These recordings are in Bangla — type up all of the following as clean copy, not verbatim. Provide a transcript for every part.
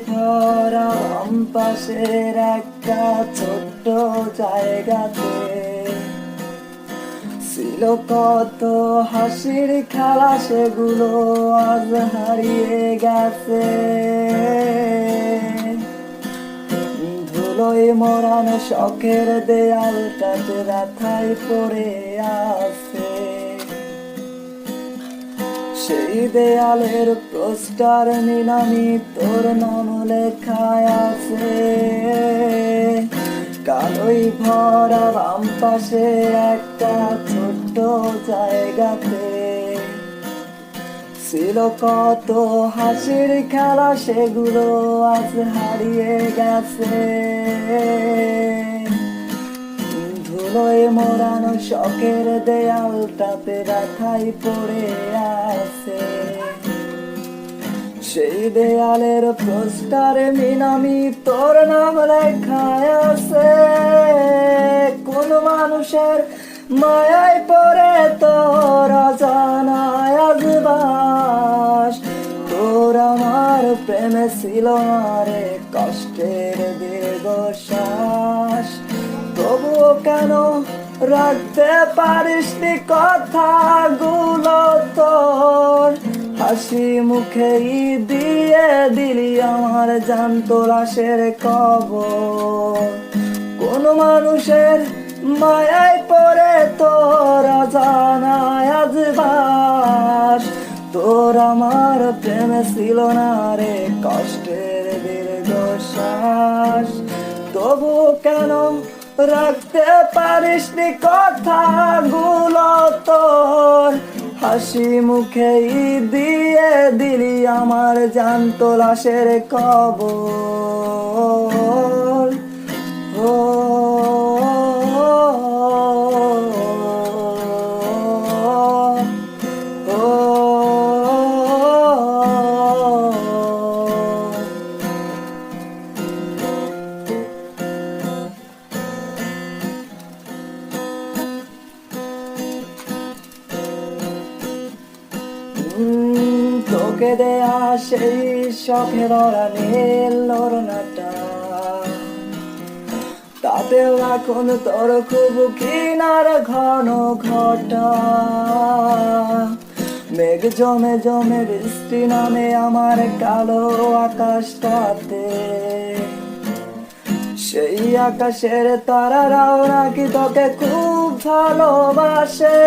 ভরা বাম পাশের একটা ছোট্ট জায়গাতে ছিল কত হাসির খেলা, সেগুলো আজ হারিয়ে গেছে। ধুলোয় মোড়ানো শখের দেয়ালটাতে ব্যথায় পড়ে আছে। সেই দেয়ালের পোস্টার নিলামি তোর নাম লেখায় আছে। কালোই ভরা বাম পাশে একটা ছোট্ট জায়গাতে ছিল কত হাসির খেলা, সেগুলো আজ হারিয়ে গেছে। ধুলোয় মোড়ানো শখের দেয়ালটাতে ব্যথায় পড়ে আছে। সেই দেয়ালের পোস্টারে মিনামি তোর নাম লেখায় আছে। কোন মানুষের মায়ায় পড়ে তোর অজানায় আজ বাস। তোর আমার প্রেমে ছিল রে কষ্টের দীর্ঘশ্বাস। তবুও কেন রাখতে পারিসনি কথাগুলো তোর? হাসি মুখেই দিয়ে দিলি আমার জ্যান্ত লাশের কবর। কোন মানুষের মায়ায় পড়ে তোর অজানায় আজ বাস। তোর আমার প্রেমে ছিল না রে কষ্টের দীর্ঘশ্বাস। তবু কেন রাখতে পারিসনি কথাগুলো তোর? হাসি মুখেই দিয়ে দিলি আমার জ্যান্ত লাশের কবর। ও তোকে দেয়া সেই শখে ধরা নীল ওড়নাটা, তাতেও এখন তোর খুব কিনার ঘন ঘটা। মেঘ জমে জমে বৃষ্টি নামে আমার কালো আকাশটাতে। সেই আকাশের তারারাও নাকি তোকে খুব ভালোবাসে।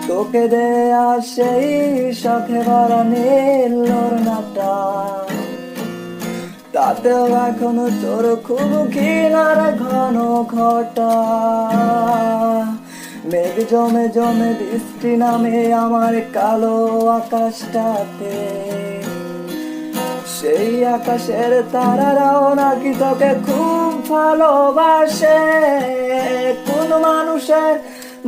তোকে দেয়া সেই শখে ভরা নীল ওড়নাটা, তাতেও এখনো তোর খুব ঘৃণার ঘন ঘটা। মেঘ জমে জমে বৃষ্টি নামে আমার কালো আকাশটাতে। সেই আকাশের তারারাও নাকি তোকে খুব ভালোবাসে। কোন মানুষের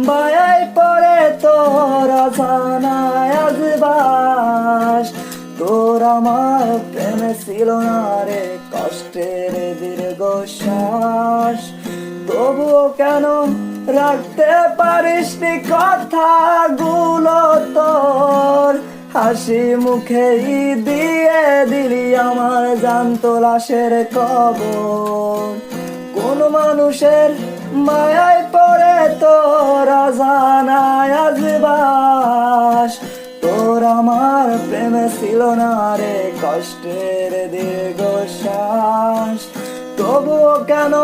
মায়ায় পড়ে তোর অজানায় আজ বাস। তোর আমার প্রেমে ছিল না রে কষ্টের দীর্ঘশ্বাস। তবুও কেন রাখতে পারিসনি কথাগুলো তোর? হাসি মুখেই দিয়ে দিলি আমার জ্যান্ত লাশের কবর। কোন মানুষের মায়ায় পড়ে তোর অজানায় আজ বাস। তোর আমার প্রেমে ছিল না রে কষ্টের দীর্ঘশ্বাস। তবুও কেন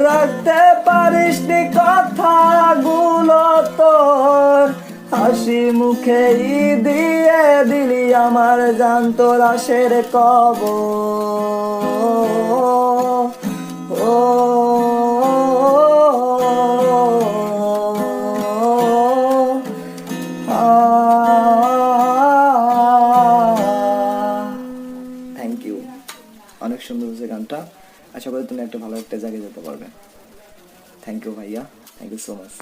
রাখতে পারিসনি কথাগুলো তোর? হাসি মুখেই দিয়ে দিলি আমার জ্যান্ত লাশের কবর। ও থ্যাংক ইউ, অনেক সুন্দর হয়েছে গানটা। আশা করি তুমি একটা ভালো একটা জায়গায় যেতে পারবে। থ্যাংক ইউ ভাইয়া, থ্যাংক ইউ সো মাচ।